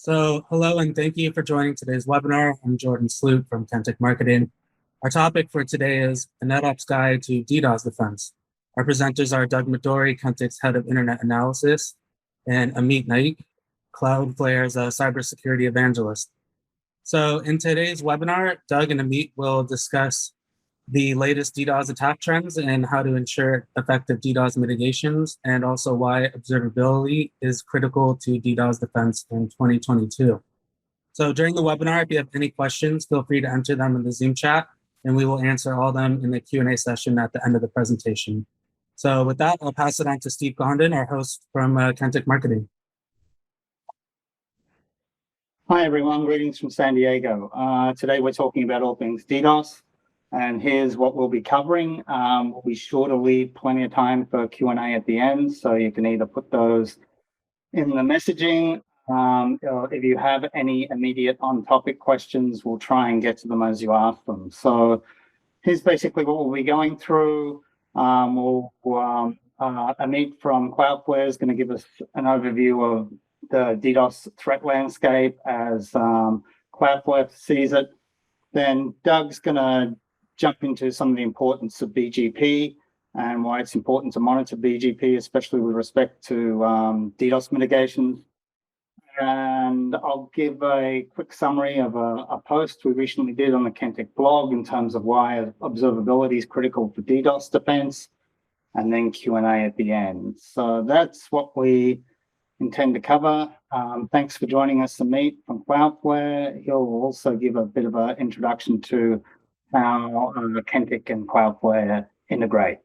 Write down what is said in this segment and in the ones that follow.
Hello and thank you for joining today's webinar. I'm Jordan Sloot from Kentik Marketing. Our topic for today is a NetOps guide to DDoS defense. Our presenters are Doug Madory, Kentik's head of internet analysis, and Amit Naik, Cloudflare's cybersecurity evangelist. So in today's webinar, Doug and Amit will discuss the latest DDoS attack trends and how to ensure effective DDoS mitigations, and also why observability is critical to DDoS defense in 2022. So during the webinar, if you have any questions, feel free to enter them in the Zoom chat, and we will answer all of them in the Q&A session at the end of the presentation. So with that, I'll pass it on to Steve Gondon, our host from Kentik Marketing. Hi, everyone. Greetings from San Diego. Today, we're talking about all things DDoS. And here's what we'll be covering. We'll be sure to leave plenty of time for Q&A at the end, so you can either put those in the messaging. Or if you have any immediate on-topic questions, we'll try and get to them as you ask them. So here's basically what we'll be going through. Amit from Cloudflare is going to give us an overview of the DDoS threat landscape as Cloudflare sees it. Then Doug's going to jump into some of the importance of BGP and why it's important to monitor BGP, especially with respect to DDoS mitigations. And I'll give a quick summary of a post we recently did on the Kentik blog in terms of why observability is critical for DDoS defense, and then Q&A at the end. So that's what we intend to cover. Thanks for joining us, Amit from Cloudflare. He'll also give a bit of an introduction to how Kentik and Cloudflare integrate.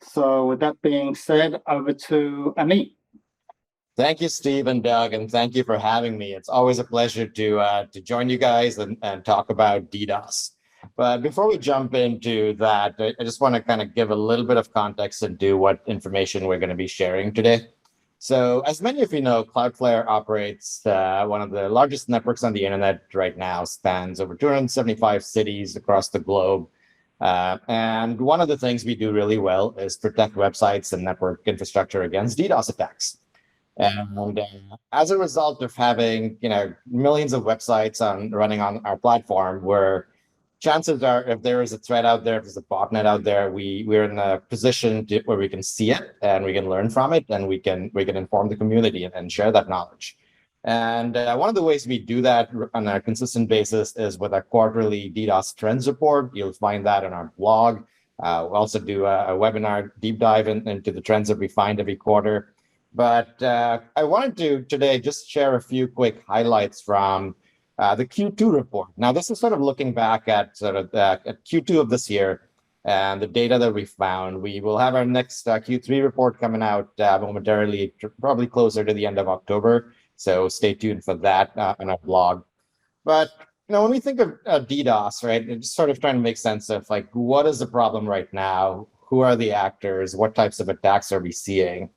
So with that being said, over to Amit. Thank you, Steve and Doug, and thank you for having me. It's always a pleasure to join you guys and talk about DDoS. But before we jump into that, I just want to kind of give a little bit of context into what information we're going to be sharing today. So as many of you know, Cloudflare operates one of the largest networks on the internet right now, spans over 275 cities across the globe. And one of the things we do really well is protect websites and network infrastructure against DDoS attacks. And as a result of having millions of websites running on our platform, where chances are, if there is a threat out there, if there's a botnet out there, we're in a position where we can see it and we can learn from it, and we can inform the community and share that knowledge. And one of the ways we do that on a consistent basis is with a quarterly DDoS trends report. You'll find that on our blog. We'll also do a webinar deep dive into the trends that we find every quarter. But I wanted to today just share a few quick highlights from the Q2 report. Now, this is sort of looking back at at Q2 of this year and the data that we found. We will have our next Q3 report coming out momentarily, probably closer to the end of October. So stay tuned for that on our blog. But when we think of DDoS, right, it's sort of trying to make sense of like, what is the problem right now? Who are the actors? What types of attacks are we seeing?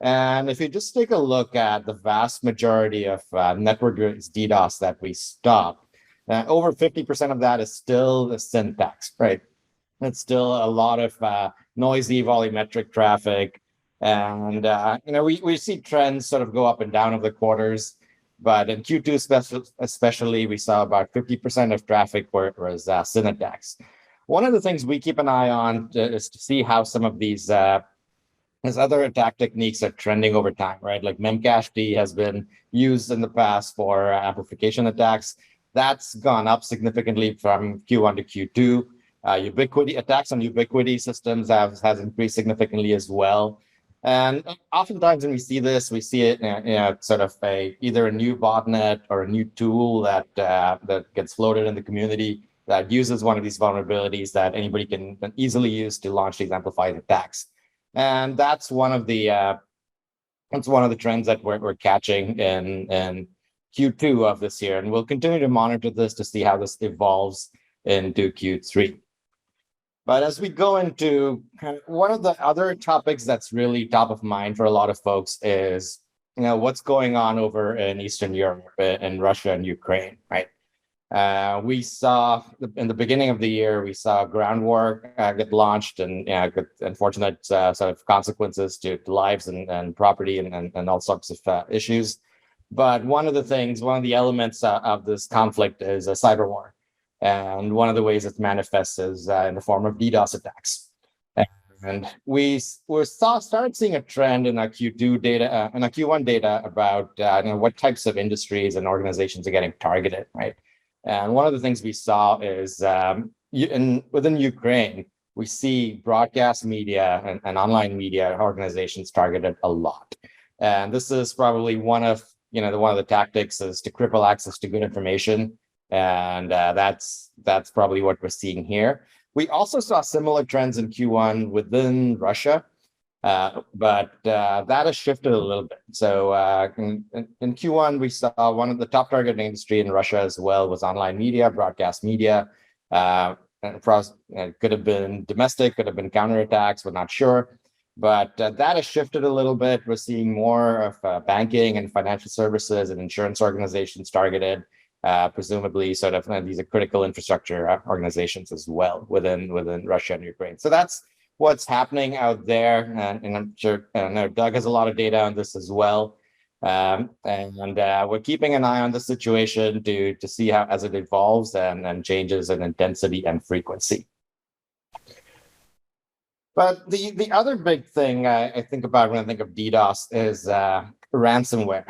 And if you just take a look at the vast majority of network-based DDoS that we stop, over 50% of that is still the syntax, right? It's still a lot of noisy volumetric traffic. And, we see trends sort of go up and down over the quarters. But in Q2 especially, we saw about 50% of traffic where it was SYN attacks. One of the things we keep an eye on is to see how some of these other attack techniques are trending over time, right? Like memcached has been used in the past for amplification attacks. That's gone up significantly from Q1 to Q2. Ubiquity attacks on ubiquity systems has increased significantly as well. And oftentimes when we see this, we see it sort of either a new botnet or a new tool that gets floated in the community that uses one of these vulnerabilities that anybody can easily use to launch these amplified attacks. And that's one of the trends that we're catching in Q2 of this year, and we'll continue to monitor this to see how this evolves into Q3. But as we go into kind of one of the other topics that's really top of mind for a lot of folks is what's going on over in Eastern Europe, in Russia and Ukraine, right? We saw in the beginning of the year, we saw groundwork get launched and unfortunate sort of consequences to lives and property and all sorts of issues. But one of the elements of this conflict is a cyber war. And one of the ways it manifests is in the form of DDoS attacks. And we started seeing a trend in our Q2 data, in our Q1 data about what types of industries and organizations are getting targeted, right? And one of the things we saw is within Ukraine, we see broadcast media and online media organizations targeted a lot. And this is probably one of the tactics is to cripple access to good information. And that's probably what we're seeing here. We also saw similar trends in Q1 within Russia, but that has shifted a little bit. So in Q1, we saw one of the top target industry in Russia as well was online media, broadcast media. It could have been domestic, could have been counterattacks, we're not sure. But that has shifted a little bit. We're seeing more of banking and financial services and insurance organizations targeted. Presumably sort of these are critical infrastructure organizations as well within Russia and Ukraine. So that's what's happening out there. And I'm sure Doug has a lot of data on this as well. And we're keeping an eye on the situation to see how as it evolves and changes in intensity and frequency. But the other big thing I think about when I think of DDoS is ransomware.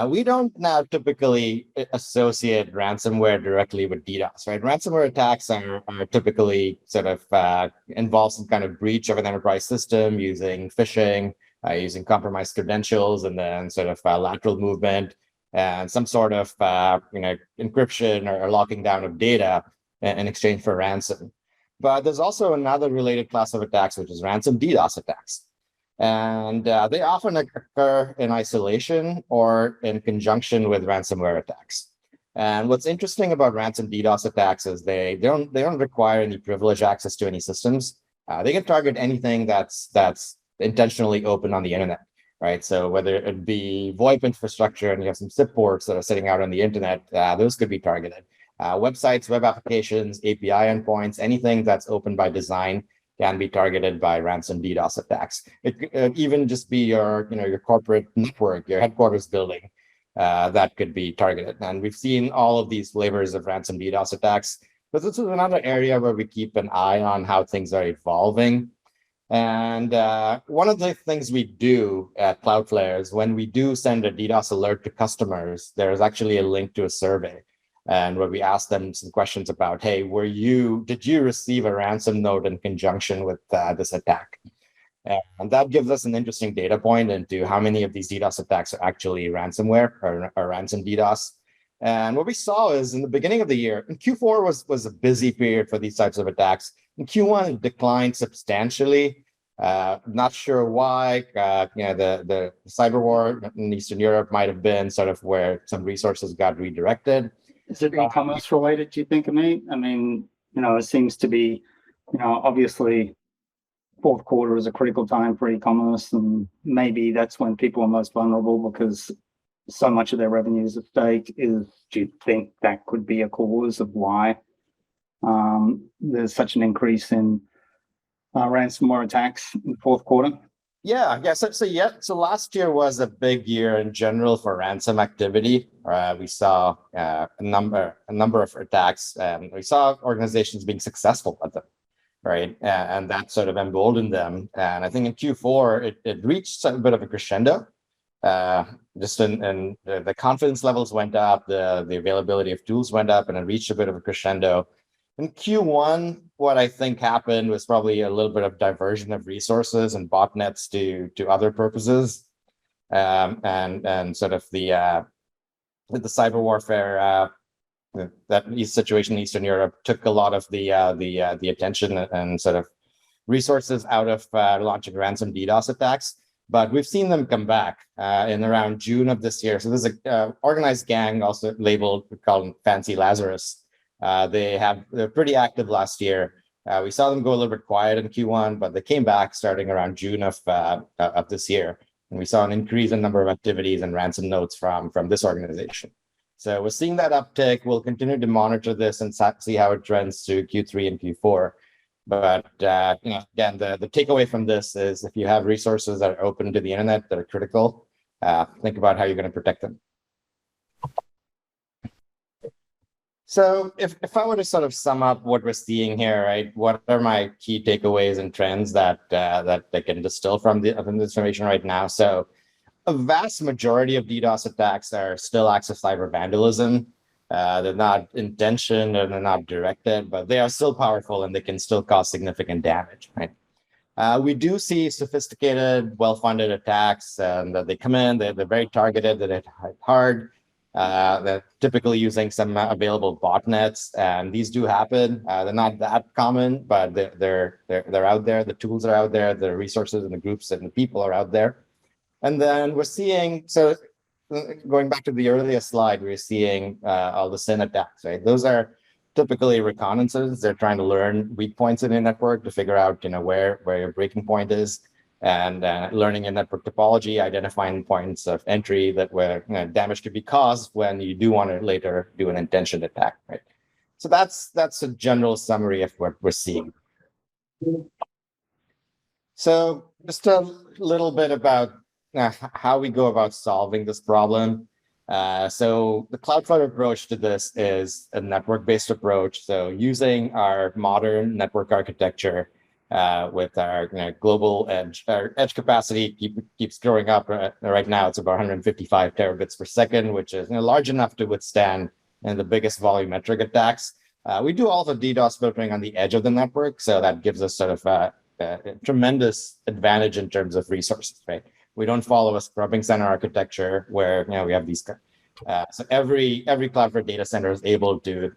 We don't now typically associate ransomware directly with DDoS, right? Ransomware attacks are typically sort of involve some kind of breach of an enterprise system using phishing, using compromised credentials, and then sort of lateral movement and some sort of encryption or locking down of data in exchange for ransom. But there's also another related class of attacks, which is ransom DDoS attacks. And they often occur in isolation or in conjunction with ransomware attacks. And what's interesting about ransom DDoS attacks is they don't require any privileged access to any systems. They can target anything that's intentionally open on the internet, right? So whether it be VoIP infrastructure and you have some SIP ports that are sitting out on the internet, those could be targeted. Websites, web applications, API endpoints, anything that's open by design can be targeted by ransom DDoS attacks. It could even just be your corporate network, your headquarters building, that could be targeted. And we've seen all of these flavors of ransom DDoS attacks. But this is another area where we keep an eye on how things are evolving. And one of the things we do at Cloudflare is when we do send a DDoS alert to customers, there's actually a link to a survey. And where we ask them some questions about, hey, did you receive a ransom note in conjunction with this attack? And that gives us an interesting data point into how many of these DDoS attacks are actually ransomware or ransom DDoS. And what we saw is in the beginning of the year, and Q4 was a busy period for these types of attacks. In Q1, it declined substantially. Not sure why. The cyber war in Eastern Europe might have been sort of where some resources got redirected. Is it e-commerce related, do you think, Amit? I mean, it seems to be, obviously fourth quarter is a critical time for e-commerce, and maybe that's when people are most vulnerable because so much of their revenues at stake. Do you think that could be a cause of why there's such an increase in ransomware attacks in the fourth quarter? So last year was a big year in general for ransom activity. We saw a number of attacks, and we saw organizations being successful at them, right? And that sort of emboldened them. And I think in Q4 it reached a bit of a crescendo. Just in the confidence levels went up, the availability of tools went up, and it reached a bit of a crescendo. In Q1, what I think happened was probably a little bit of diversion of resources and botnets to other purposes, and sort of the cyber warfare that situation in Eastern Europe took a lot of the attention and sort of resources out of launching ransom DDoS attacks. But we've seen them come back in around June of this year. So there's a organized gang also labeled, we call them Fancy Lazarus. They're pretty active last year. We saw them go a little bit quiet in Q1, but they came back starting around June of this year. And we saw an increase in number of activities and ransom notes from this organization. So we're seeing that uptick. We'll continue to monitor this and see how it trends through Q3 and Q4. But again, the takeaway from this is if you have resources that are open to the internet that are critical, think about how you're going to protect them. So if I were to sort of sum up what we're seeing here, right, what are my key takeaways and trends that I can distill from this information right now? So a vast majority of DDoS attacks are still acts of cyber vandalism. They're not intentioned and they're not directed, but they are still powerful and they can still cause significant damage, right? We do see sophisticated, well-funded attacks, and they come in, they're very targeted, they hit hard. They're typically using some available botnets, and these do happen. They're not that common, but they're out there. The tools are out there. The resources and the groups and the people are out there. And then we're seeing, so going back to the earlier slide, we're seeing all the SYN attacks, right? Those are typically reconnaissance. They're trying to learn weak points in a network to figure out, where your breaking point is, and learning a network topology, identifying points of entry that where damage could be caused when you do want to later do an intentioned attack, right? So that's a general summary of what we're seeing. So just a little bit about how we go about solving this problem. So the Cloudflare approach to this is a network-based approach. So using our modern network architecture with our global edge, our edge capacity keeps growing up. Right now, it's about 155 terabits per second, which is large enough to withstand the biggest volumetric attacks. We do all the DDoS filtering on the edge of the network, so that gives us sort of a tremendous advantage in terms of resources, right? We don't follow a scrubbing center architecture where we have these. So every Cloudflare data center is able to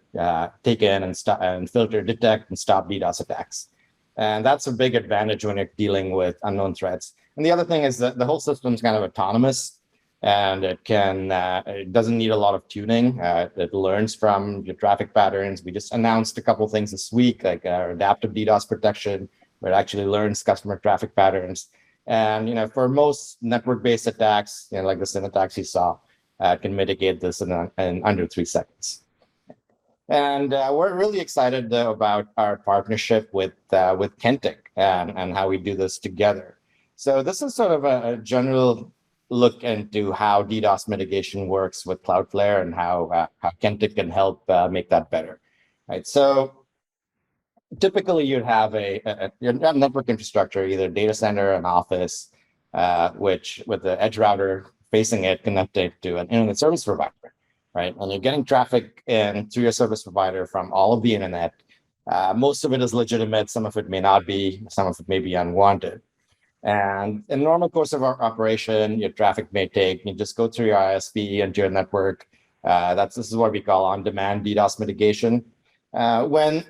take in and stop and filter, detect, and stop DDoS attacks, and that's a big advantage when you're dealing with unknown threats. And the other thing is that the whole system is kind of autonomous, and it doesn't need a lot of tuning. It learns from your traffic patterns. We just announced a couple things this week, like adaptive DDoS protection, where it actually learns customer traffic patterns. And for most network-based attacks, like the SYN attacks you saw, can mitigate this in under 3 seconds. And we're really excited about our partnership with Kentik and how we do this together. So this is sort of a general look into how DDoS mitigation works with Cloudflare and how Kentik can help make that better. Right. So typically, you'd have your network infrastructure, either data center, an office, which with the edge router facing it connected to an internet service provider, right? And you're getting traffic in through your service provider from all of the internet. Most of it is legitimate. Some of it may not be. Some of it may be unwanted. And in normal course of our operation, your traffic may take, you just go through your ISP into your network. This is what we call on-demand DDoS mitigation. When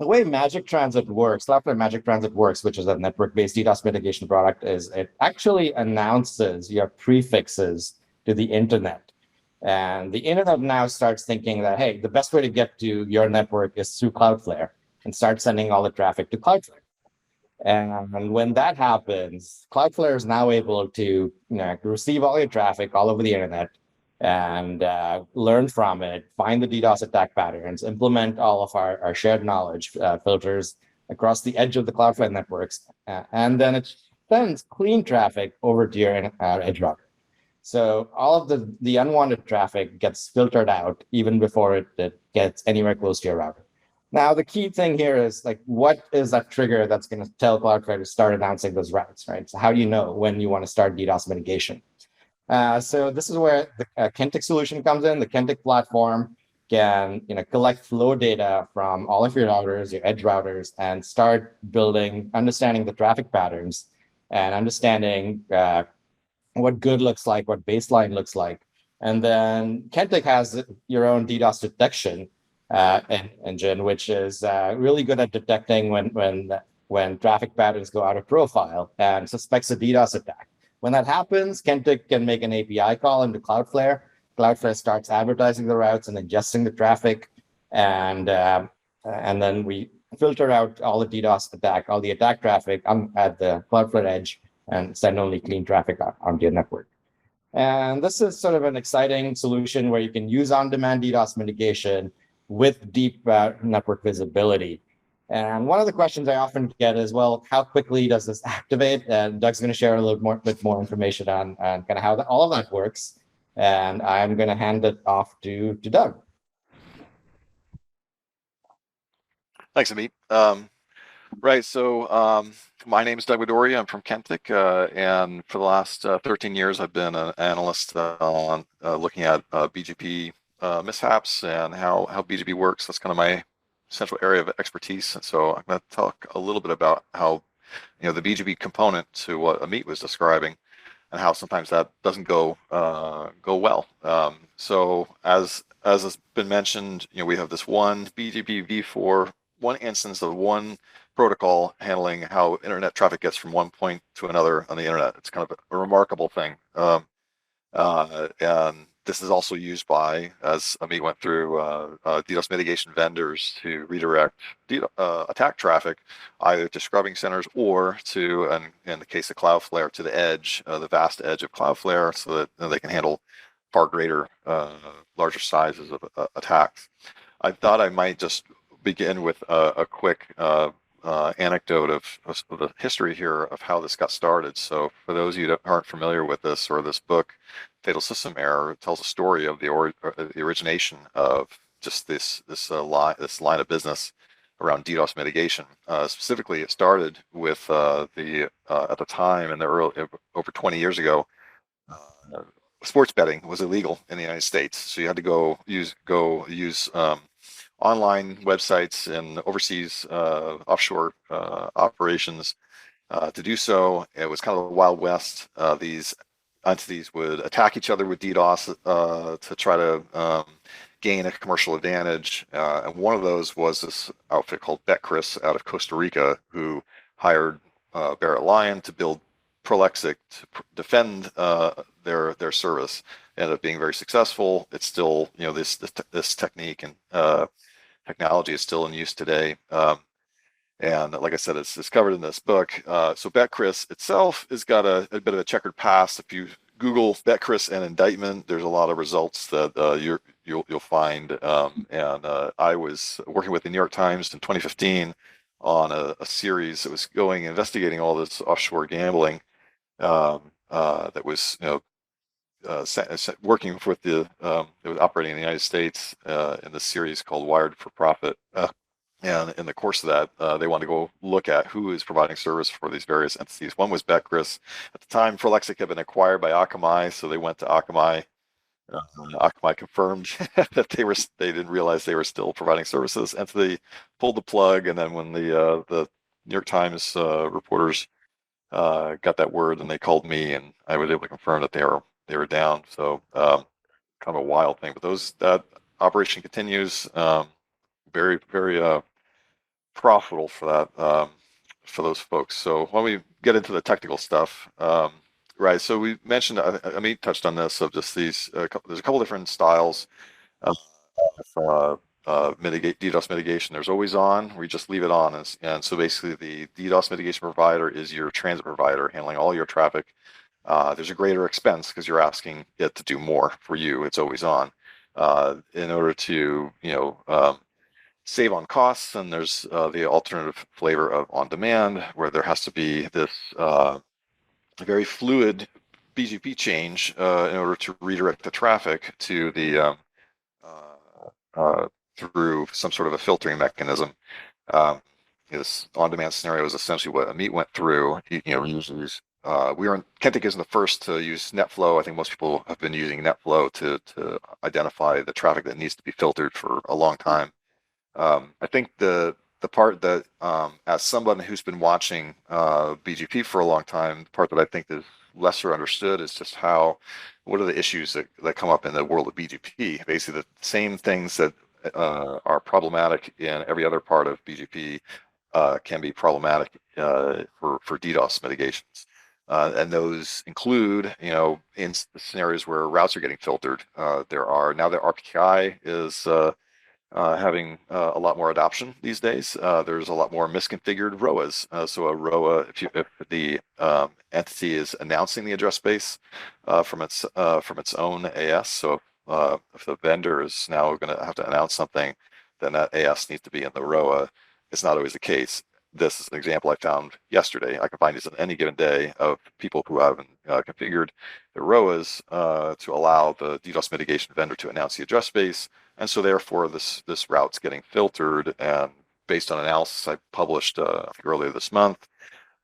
the way Magic Transit works, Cloudflare Magic Transit works, which is a network-based DDoS mitigation product, is it actually announces your prefixes to the internet. And the internet now starts thinking that, hey, the best way to get to your network is through Cloudflare, and start sending all the traffic to Cloudflare. And when that happens, Cloudflare is now able to receive all your traffic all over the internet, and learn from it, find the DDoS attack patterns, implement all of our shared knowledge filters across the edge of the Cloudflare networks, and then it sends clean traffic over to your edge router. So all of the unwanted traffic gets filtered out even before it gets anywhere close to your router. Now, the key thing here is, like, what is that trigger that's going to tell Cloudflare to start announcing those routes, right? So how do you know when you want to start DDoS mitigation? So this is where the Kentik solution comes in. The Kentik platform can collect flow data from all of your routers, your edge routers, and start understanding the traffic patterns, and understanding what good looks like, what baseline looks like. And then Kentik has your own DDoS detection engine, which is really good at detecting when traffic patterns go out of profile and suspects a DDoS attack. When that happens, Kentik can make an API call into Cloudflare. Cloudflare starts advertising the routes and ingesting the traffic, and then we filter out all the DDoS attack, all the attack traffic at the Cloudflare edge, and send only clean traffic onto your network. And this is sort of an exciting solution where you can use on-demand DDoS mitigation with deep network visibility. And one of the questions I often get is, well, how quickly does this activate? And Doug's going to share a little bit more information on kind of how all of that works. And I'm going to hand it off to Doug. Thanks, Amit. Right, so my name is Doug Madory. I'm from Kentik, and for the last 13 years, I've been an analyst on looking at BGP mishaps and how BGP works. That's kind of my central area of expertise. And so I'm going to talk a little bit about how, the BGP component to what Amit was describing, and how sometimes that doesn't go well. So as has been mentioned, we have this one BGP v4, one instance of one protocol handling how internet traffic gets from one point to another on the internet. It's kind of a remarkable thing. And this is also used by, as Amit went through, DDoS mitigation vendors to redirect attack traffic either to scrubbing centers or to, and in the case of Cloudflare, to the edge, the vast edge of Cloudflare, so that they can handle far greater, larger sizes of attacks. I thought I might just begin with a quick anecdote of the history here of how this got started. So for those of you that aren't familiar with this or this book, Fatal System Error, it tells a story of the origination of just this line of business around DDoS mitigation. Specifically, it started with at the time in the early, over 20 years ago, sports betting was illegal in the United States. So you had to go use online websites and overseas offshore operations to do so. It was kind of a Wild West. These entities would attack each other with DDoS to try to gain a commercial advantage. And one of those was this outfit called BetChris out of Costa Rica, who hired Barrett Lion to build Prolexic to defend their service. Ended up being very successful. It's still, this technique and technology is still in use today. And like I said, it's covered in this book. So BetChris itself has got a bit of a checkered past. If you Google BetChris and indictment, there's a lot of results that you'll find. And I was working with the New York Times in 2015 on a series that was investigating all this offshore gambling that was working with it was operating in the United States in this series called Wired for Profit. And in the course of that, they wanted to go look at who is providing service for these various entities. One was BetChris. At the time, Prolexic had been acquired by Akamai, so they went to Akamai. Akamai confirmed that they didn't realize they were still providing services, and so they pulled the plug. And then when the New York Times reporters got that word, and they called me, and I was able to confirm that they were down. So kind of a wild thing, but that operation continues. Very, very profitable for that, for those folks. So when we get into the technical stuff, right? So we mentioned, Amit touched on this, of just these. There's a couple different styles of DDoS mitigation. There's always on, where you just leave it on, and so basically the DDoS mitigation provider is your transit provider handling all your traffic. There's a greater expense because you're asking it to do more for you. It's always on. In order to save on costs, and there's the alternative flavor of on demand, where there has to be this very fluid BGP change in order to redirect the traffic to the through some sort of a filtering mechanism. This on-demand scenario is essentially what Amit went through. Uses Kentik isn't the first to use NetFlow. I think most people have been using NetFlow to identify the traffic that needs to be filtered for a long time. I think the part that, as someone who's been watching BGP for a long time, the part that I think is lesser understood is just what are the issues that come up in the world of BGP? Basically, the same things that are problematic in every other part of BGP can be problematic for DDoS mitigations. And those include, in scenarios where routes are getting filtered. There are now that RPKI is having a lot more adoption these days. There's a lot more misconfigured ROAs. So a ROA, if the entity is announcing the address space from its own AS, so if the vendor is now going to have to announce something, then that AS needs to be in the ROA. it's not always the case. This is an example I found yesterday. I can find this on any given day of people who haven't configured the ROAs to allow the DDoS mitigation vendor to announce the address space. And so therefore this route's getting filtered, and based on analysis I published I think earlier this month,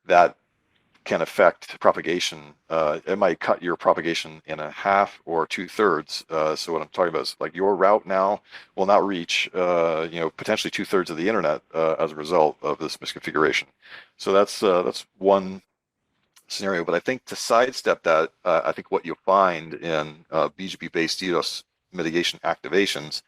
that can affect propagation. It might cut your propagation in a half or 2/3. So what I'm talking about is like your route now will not reach, potentially 2/3 of the internet as a result of this misconfiguration. So that's one scenario. But I think to sidestep that, I think what you'll find in BGP-based DDoS mitigation activations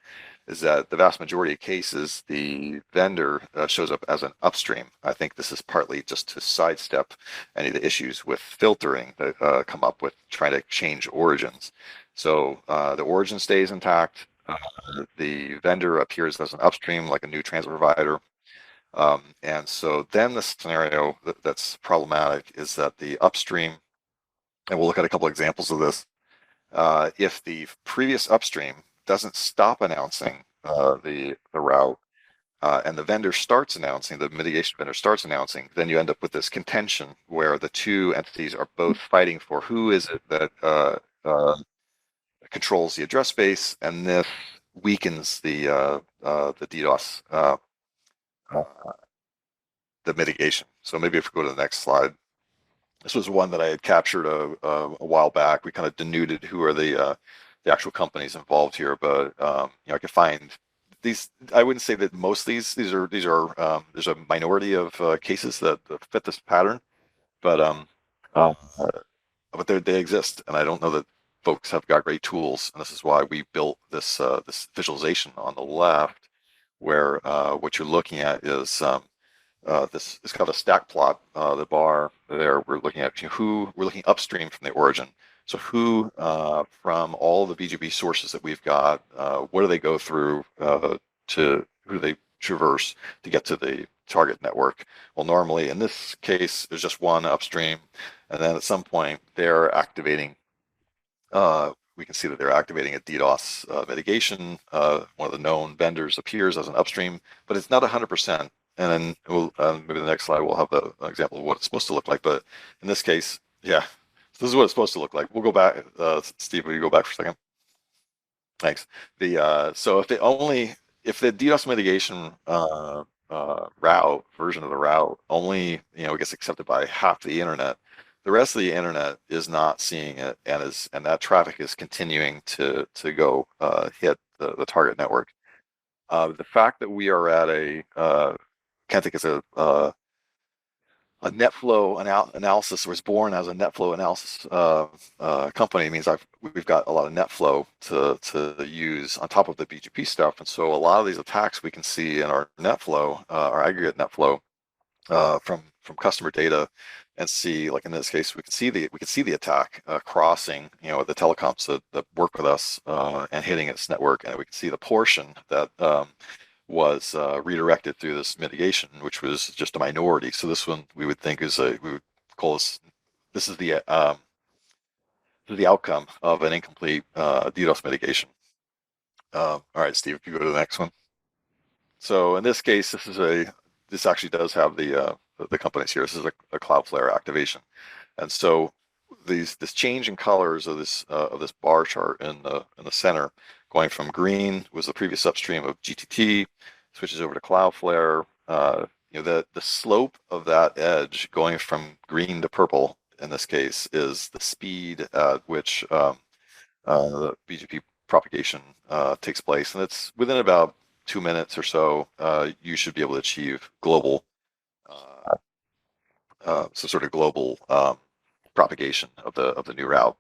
is that the vast majority of cases, the vendor shows up as an upstream. I think this is partly just to sidestep any of the issues with filtering that come up with trying to change origins. So the origin stays intact. The vendor appears as an upstream, like a new transit provider. And so then the scenario that's problematic is that the upstream, and we'll look at a couple examples of this, if the previous upstream doesn't stop announcing the route, and the vendor starts announcing, the mitigation vendor starts announcing, then you end up with this contention where the two entities are both fighting for who is it that controls the address space, and this weakens the DDoS, the mitigation. So maybe if we go to the next slide. This was one that I had captured a while back. We kind of denuded who are the actual companies involved here, but I could find these. I wouldn't say that most of these are there's a minority of cases that fit this pattern, but they exist, and I don't know that folks have got great tools, and this is why we built this visualization on the left, where what you're looking at is this is called a stack plot. The bar there, we're looking at we're looking upstream from the origin. So who from all the BGP sources that we've got, what do they go through who do they traverse to get to the target network? Well, normally in this case, there's just one upstream, and then at some point they're activating. We can see that they're activating a DDoS mitigation. One of the known vendors appears as an upstream, but it's not 100%. And then we'll maybe the next slide we'll have the example of what it's supposed to look like. But in this case, yeah, this is what it's supposed to look like. We'll go back. Steve, will you go back for a second? Thanks. So if the DDoS mitigation route version of the route only gets accepted by half the internet, the rest of the internet is not seeing it, and that traffic is continuing to go hit the target network. The fact that we are at Kentik is a NetFlow analysis, was born as a NetFlow analysis company, means we've got a lot of NetFlow to use on top of the BGP stuff, and so a lot of these attacks we can see in our NetFlow, our aggregate NetFlow from customer data, and see, like in this case, we can see the attack crossing the telecoms that work with us and hitting its network, and we can see the portion that was redirected through this mitigation, which was just a minority. So this one we would think we would call this is the outcome of an incomplete DDoS mitigation. All right, Steve, if you go to the next one. So in this case, this actually does have the companies here. This is a Cloudflare activation, and so this change in colors of this bar chart in the center, going from green was the previous upstream of GTT, switches over to Cloudflare. The slope of that edge going from green to purple in this case is the speed at which the BGP propagation takes place, and it's within about 2 minutes or so. You should be able to achieve global, sort of global propagation of the new route.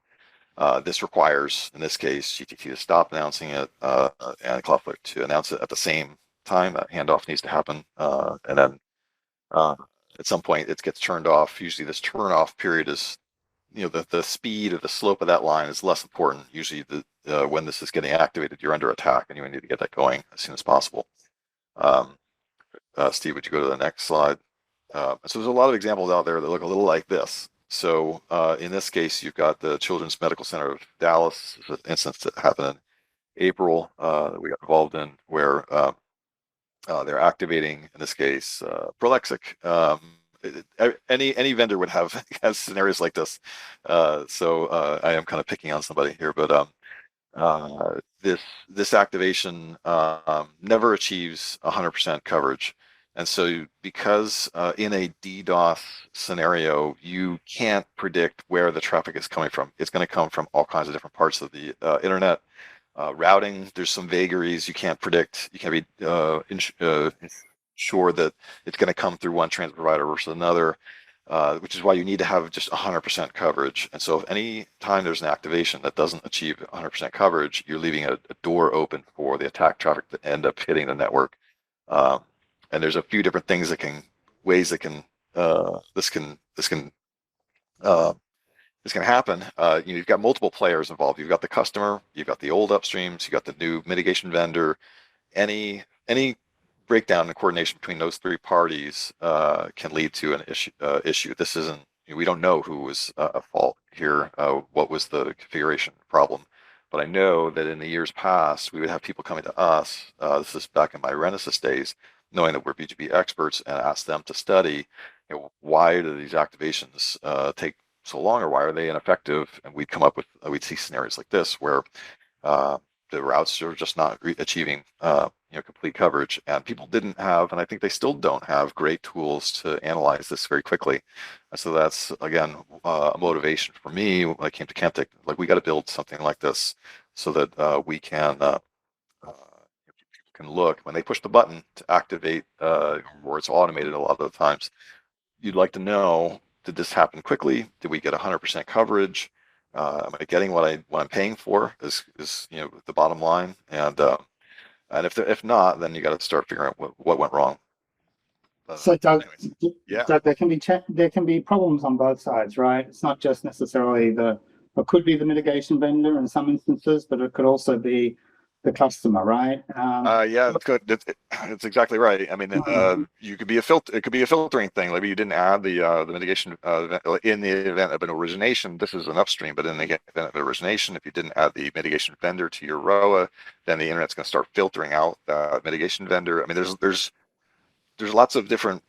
This requires, in this case, GTT to stop announcing it and Cloudflare to announce it at the same time. That handoff needs to happen, and then at some point it gets turned off. Usually, this turn off period is, the speed or the slope of that line is less important. Usually, when this is getting activated, you're under attack, and you need to get that going as soon as possible. Steve, would you go to the next slide? So there's a lot of examples out there that look a little like this. So in this case, you've got the Children's Medical Center of Dallas, an instance that happened in April that we got involved in, where they're activating, in this case, Prolexic. Any vendor would have has scenarios like this. So I am kind of picking on somebody here, but this activation never achieves 100% coverage. And so because in a DDoS scenario, you can't predict where the traffic is coming from. It's going to come from all kinds of different parts of the internet. Routing, there's some vagaries you can't predict. You can't be sure that it's going to come through one transit provider versus another. Which is why you need to have just 100% coverage. And so if any time there's an activation that doesn't achieve 100% coverage, you're leaving a door open for the attack traffic to end up hitting the network. And there's a few different things that can, ways that can, this can happen. You've got multiple players involved. You've got the customer, you've got the old upstreams, you've got the new mitigation vendor. Any breakdown in coordination between those three parties can lead to an issue. This isn't, we don't know who was at fault here, what was the configuration problem, but I know that in the years past, we would have people coming to us, this is back in my Renesas days, knowing that we're BGP experts, and ask them to study, why do these activations take so long, or why are they ineffective? And we'd come up with, we'd see scenarios like this where the routes are just not achieving complete coverage, and people didn't have, and I think they still don't have, great tools to analyze this very quickly. And so that's, again, a motivation for me when I came to Kentik. Like, we got to build something like this so that we can people can look when they push the button to activate, or it's automated a lot of the times. You'd like to know, did this happen quickly? Did we get 100% coverage? Am I getting what I'm paying for? Is the bottom line? And if not, then you got to start figuring out what went wrong. So Doug, anyways, yeah, Doug, there can be problems on both sides, right? It's not just necessarily it could be the mitigation vendor in some instances, but it could also be the customer, right? yeah, that's good. It's exactly right. I mean, you could be a filter. It could be a filtering thing. Maybe you didn't add the mitigation in the event of an origination. This is an upstream, but in the event of origination, if you didn't add the mitigation vendor to your ROA, then the internet's going to start filtering out the mitigation vendor. I mean, there's lots of different.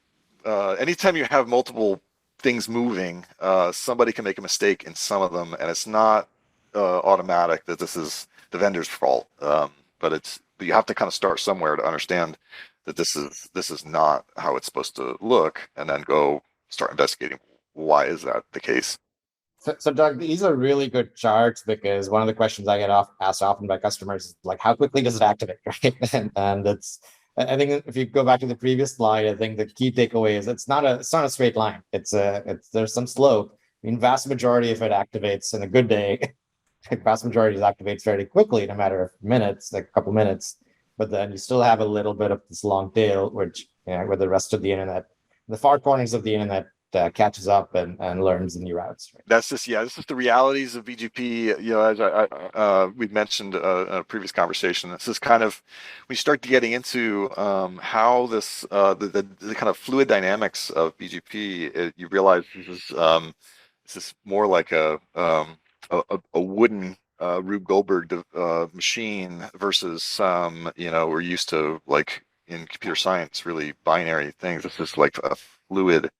Anytime you have multiple things moving, somebody can make a mistake in some of them, and it's not automatic that this is the vendor's fault. But you have to kind of start somewhere to understand that this is not how it's supposed to look, and then go start investigating why is that the case. So Doug, these are really good charts, because one of the questions I get asked often by customers is like, how quickly does it activate, right? And it's, I think if you go back to the previous slide, I think the key takeaway is it's not a straight line. There's some slope. I mean, vast majority of it activates in a good day. Vast majority activates fairly quickly in a matter of minutes, like a couple minutes. But then you still have a little bit of this long tail, which where the rest of the internet, the far corners of the internet, catches up and learns the new routes. Right? This is the realities of BGP. As we've mentioned in a previous conversation, this is kind of, we start getting into how this the kind of fluid dynamics of BGP. You realize this is more like a wooden Rube Goldberg machine versus some, we're used to, like in computer science, really binary things. This is like a fluid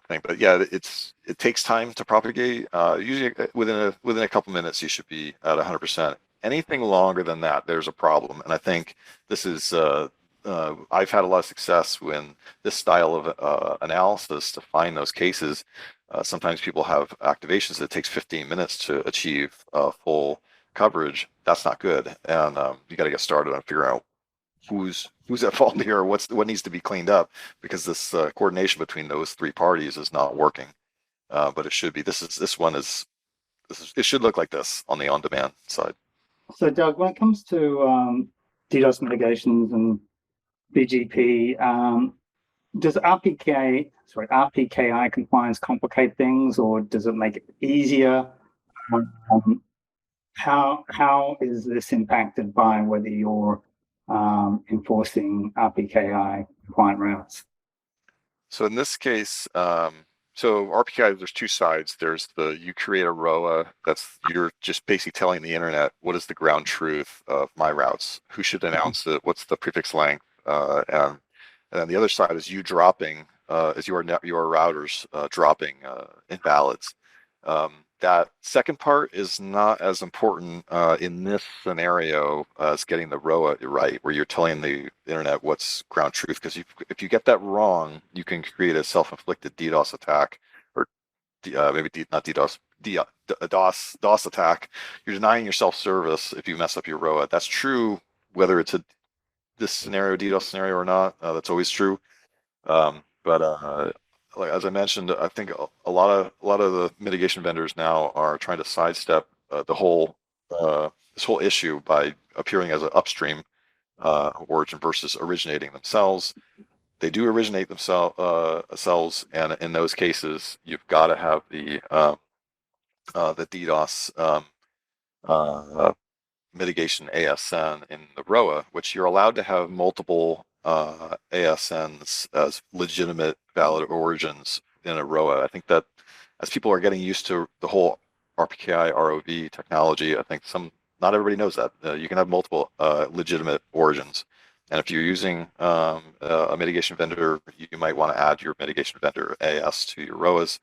thing. But yeah, it takes time to propagate. Usually within a couple minutes, you should be at 100%. Anything longer than that, there's a problem. And I think this is I've had a lot of success when this style of analysis to find those cases. Sometimes people have activations that takes 15 minutes to achieve full coverage. That's not good, and you got to get started on figuring out who's at fault here, or what needs to be cleaned up, because this coordination between those three parties is not working. But it should be. It should look like this on the on-demand side. So Doug, when it comes to DDoS mitigations and BGP, does RPKI compliance complicate things, or does it make it easier? How is this impacted by whether you're enforcing RPKI compliant routes? So in this case, so RPKI, there's two sides. There's you create a ROA, you're just basically telling the internet what is the ground truth of my routes, who should announce it, what's the prefix length, And then the other side is you dropping, is your routers dropping invalids. That second part is not as important in this scenario as getting the ROA right, where you're telling the internet what's ground truth. Because if you get that wrong, you can create a self-inflicted DDoS attack, or not DDoS, DOS attack. You're denying yourself service if you mess up your ROA. That's true whether it's this scenario, DDoS scenario or not. That's always true. But like as I mentioned, I think a lot of the mitigation vendors now are trying to sidestep the whole this whole issue by appearing as an upstream origin versus originating themselves. They do originate themselves, and in those cases, you've got to have the DDoS mitigation ASN in the ROA, which you're allowed to have multiple ASNs as legitimate valid origins in a ROA. I think that as people are getting used to the whole RPKI ROV technology, I think not everybody knows that you can have multiple legitimate origins. And if you're using a mitigation vendor, you might want to add your mitigation vendor AS to your ROAs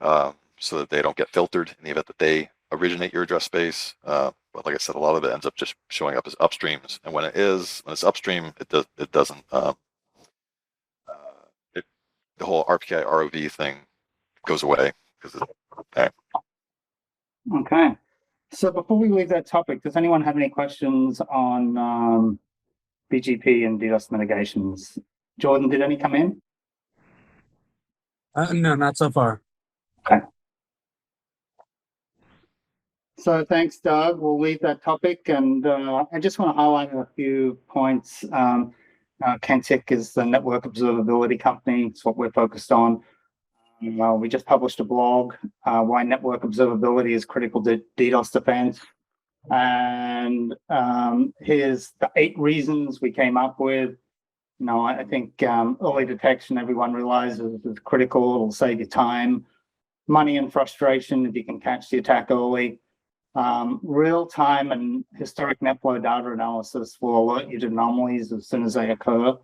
so that they don't get filtered in the event that they originate your address space. But like I said, a lot of it ends up just showing up as upstreams, and when it's upstream, it doesn't. The whole RPKI ROV thing goes away because okay. Okay. So before we leave that topic, does anyone have any questions on BGP and DDoS mitigations? Jordan, did any come in? No, not so far. Okay. So thanks, Doug. We'll leave that topic, and I just want to highlight a few points. Kentik is the network observability company. It's what we're focused on. We just published a blog, why network observability is critical to DDoS defense. And here's the 8 reasons we came up with. I think early detection, everyone realizes is critical. It'll save you time, money, and frustration if you can catch the attack early. Real-time and historic netflow data analysis will alert you to anomalies as soon as they occur.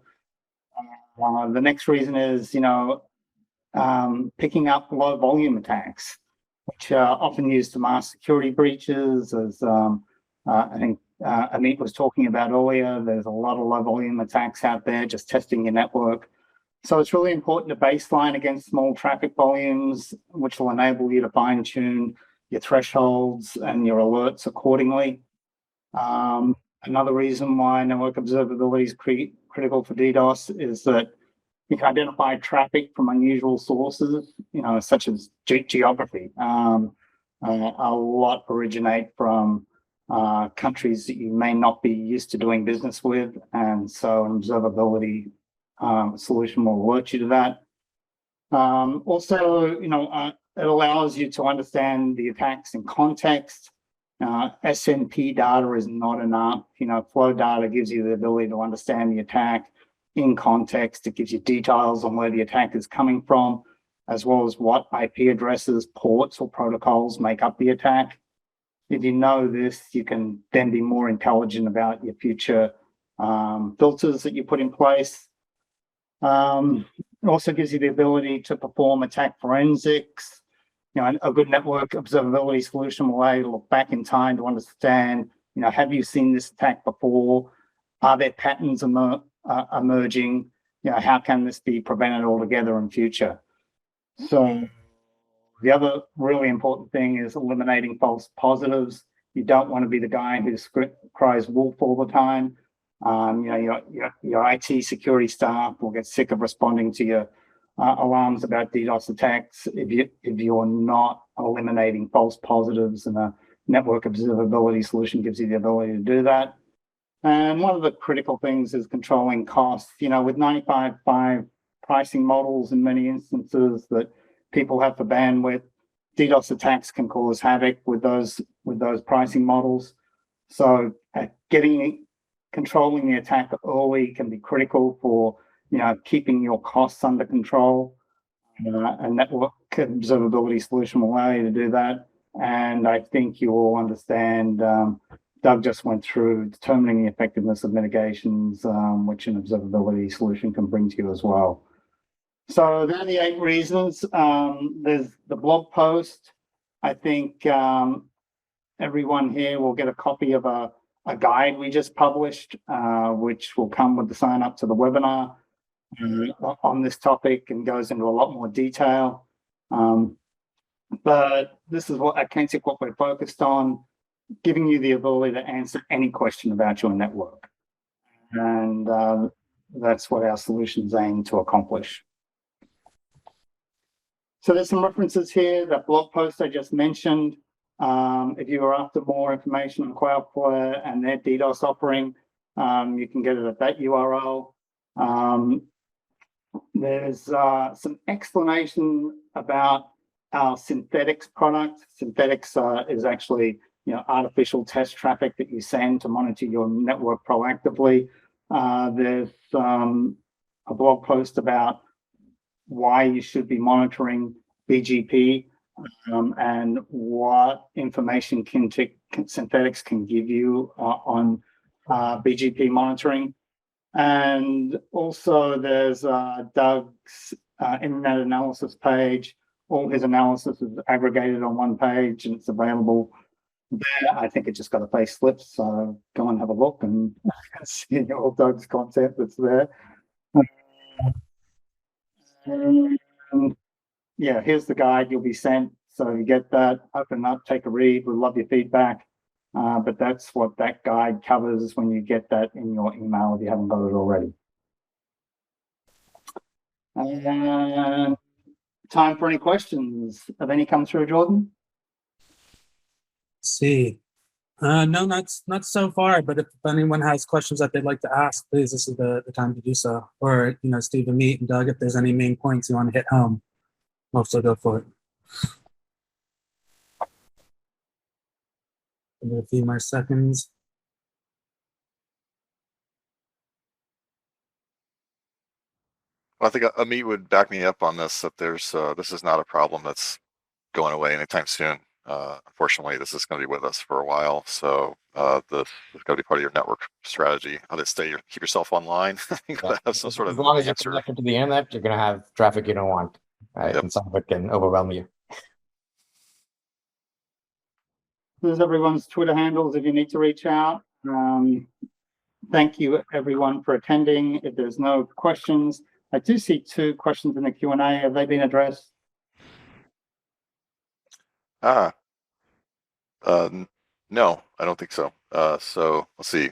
The next reason is, picking up low-volume attacks, which are often used to mask security breaches, as I think Amit was talking about earlier. There's a lot of low-volume attacks out there just testing your network. So it's really important to baseline against small traffic volumes, which will enable you to fine-tune your thresholds and your alerts accordingly. Another reason why network observability is critical for DDoS is that you can identify traffic from unusual sources, such as geography. A lot originate from countries that you may not be used to doing business with, and so an observability solution will alert you to that. Also, it allows you to understand the attacks in context. SNP data is not enough. Flow data gives you the ability to understand the attack in context. It gives you details on where the attack is coming from, as well as what IP addresses, ports, or protocols make up the attack. If you know this, you can then be more intelligent about your future filters that you put in place. It also gives you the ability to perform attack forensics. A good network observability solution will allow you to look back in time to understand, have you seen this attack before? Are there patterns emerging? How can this be prevented altogether in future? So the other really important thing is eliminating false positives. You don't want to be the guy who cries wolf all the time. Your IT security staff will get sick of responding to your alarms about DDoS attacks if you're not eliminating false positives, and a network observability solution gives you the ability to do that. And one of the critical things is controlling costs. With 95.5 pricing models in many instances that people have for bandwidth, DDoS attacks can cause havoc with those pricing models. So controlling the attack early can be critical for keeping your costs under control. A network observability solution will allow you to do that. And I think you will understand Doug just went through determining the effectiveness of mitigations, which an observability solution can bring to you as well. So there are the 8 reasons. There's the blog post. I think everyone here will get a copy of a guide we just published, which will come with the sign up to the webinar on this topic and goes into a lot more detail. But this is what at Kentik, what we're focused on, giving you the ability to answer any question about your network. And that's what our solutions aim to accomplish. So there's some references here, that blog post I just mentioned. If you are after more information on Cloudflare and their DDoS offering, you can get it at that URL. There's some explanation about our Synthetics product. Synthetics is actually, artificial test traffic that you send to monitor your network proactively. There's a blog post about why you should be monitoring BGP and what information Synthetics can give you on BGP monitoring. And also there's Doug's internet analysis page. All his analysis is aggregated on one page and it's available there. I think it just got a facelift, so go and have a look and see all Doug's content that's there. Yeah, here's the guide you'll be sent. So you get that, open up, take a read. We'd love your feedback. But that's what that guide covers when you get that in your email if you haven't got it already. And time for any questions. Have any come through, Jordan? Let's see. No, not so far, but if anyone has questions that they'd like to ask, please, this is the time to do so. Or, Steve and me and Doug, if there's any main points you want to hit home, also go for it. Give it a few more seconds. Well, I think Amit would back me up on this, that there's this is not a problem that's going away anytime soon. Unfortunately, this is going to be with us for a while. So this is going to be part of your network strategy. How to keep yourself online. You got to have some sort of as long as you're answer. connected to the internet, you're going to have traffic you don't want, right? Yep. And some of it can overwhelm you. There's everyone's Twitter handles if you need to reach out. Thank you, everyone, for attending. If there's no questions, I do see 2 questions in the Q&A. Have they been addressed? No, I don't think so. So let's see.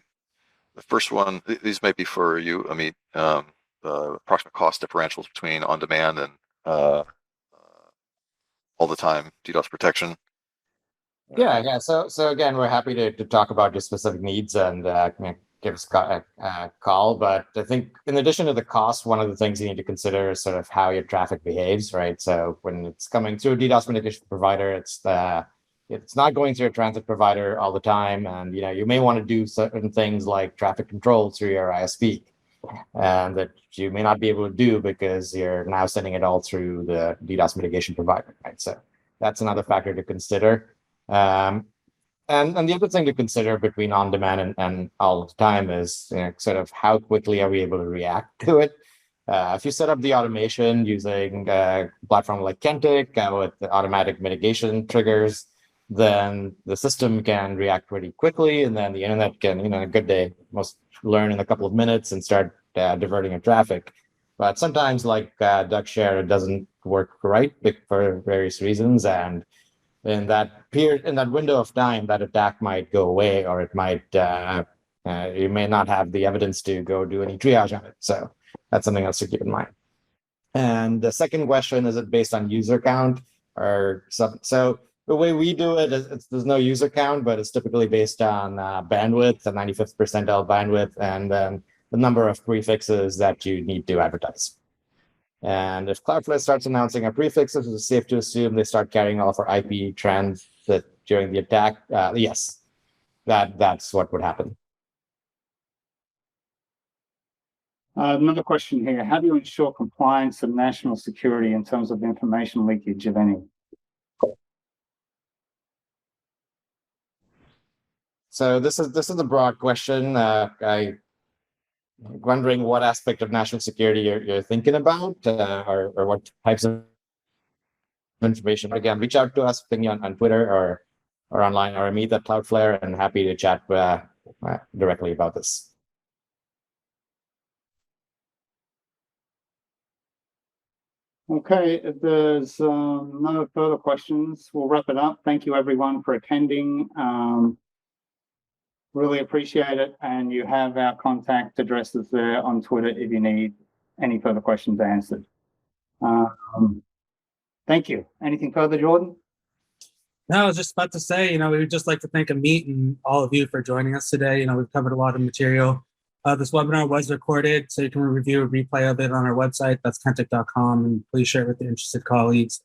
The first one, these may be for you, Amit. The approximate cost differentials between on-demand and all-the-time DDoS protection. Yeah. So again, we're happy to talk about your specific needs and give us a call. But I think in addition to the cost, one of the things you need to consider is sort of how your traffic behaves, right? So when it's coming through a DDoS mitigation provider, it's not going through a transit provider all the time, and you may want to do certain things like traffic control through your ISP, and that you may not be able to do because you're now sending it all through the DDoS mitigation provider, right? So that's another factor to consider. And the other thing to consider between on-demand and all the time is sort of how quickly are we able to react to it. If you set up the automation using a platform like Kentik with the automatic mitigation triggers, then the system can react pretty quickly, and then the internet can, a good day, most learn in a couple of minutes and start diverting your traffic. But sometimes, like Doug shared, it doesn't work right for various reasons, and in that window of time, that attack might go away, or it might you may not have the evidence to go do any triage on it. So that's something else to keep in mind. And the second question, is it based on user count or something? So the way we do it is there's no user count, but it's typically based on bandwidth, the 95th percentile bandwidth, and then the number of prefixes that you need to advertise. And if Cloudflare starts announcing our prefixes, it's safe to assume they start carrying all of our IP transit during the attack. Yes, that's what would happen. Another question here. How do you ensure compliance and national security in terms of information leakage, if any? So this is a broad question. I wondering what aspect of national security you're thinking about, or what types of information. Again, reach out to us, ping me on Twitter or online, or meet at Cloudflare, and happy to chat directly about this. Okay, if there's no further questions, we'll wrap it up. Thank you everyone for attending. Really appreciate it. And you have our contact addresses there on Twitter if you need any further questions answered. Thank you. Anything further, Jordan? No, I was just about to say, we would just like to thank Amit and all of you for joining us today. We've covered a lot of material. This webinar was recorded, so you can review a replay of it on our website. That's kentik.com, and please share it with your interested colleagues.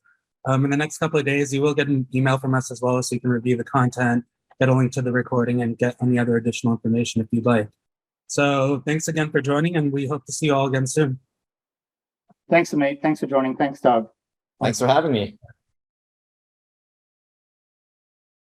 In the next couple of days, you will get an email from us as well, so you can review the content, get a link to the recording, and get any other additional information if you'd like. So thanks again for joining, and we hope to see you all again soon. Thanks, Amit. Thanks for joining. Thanks, Doug. Thanks for having me.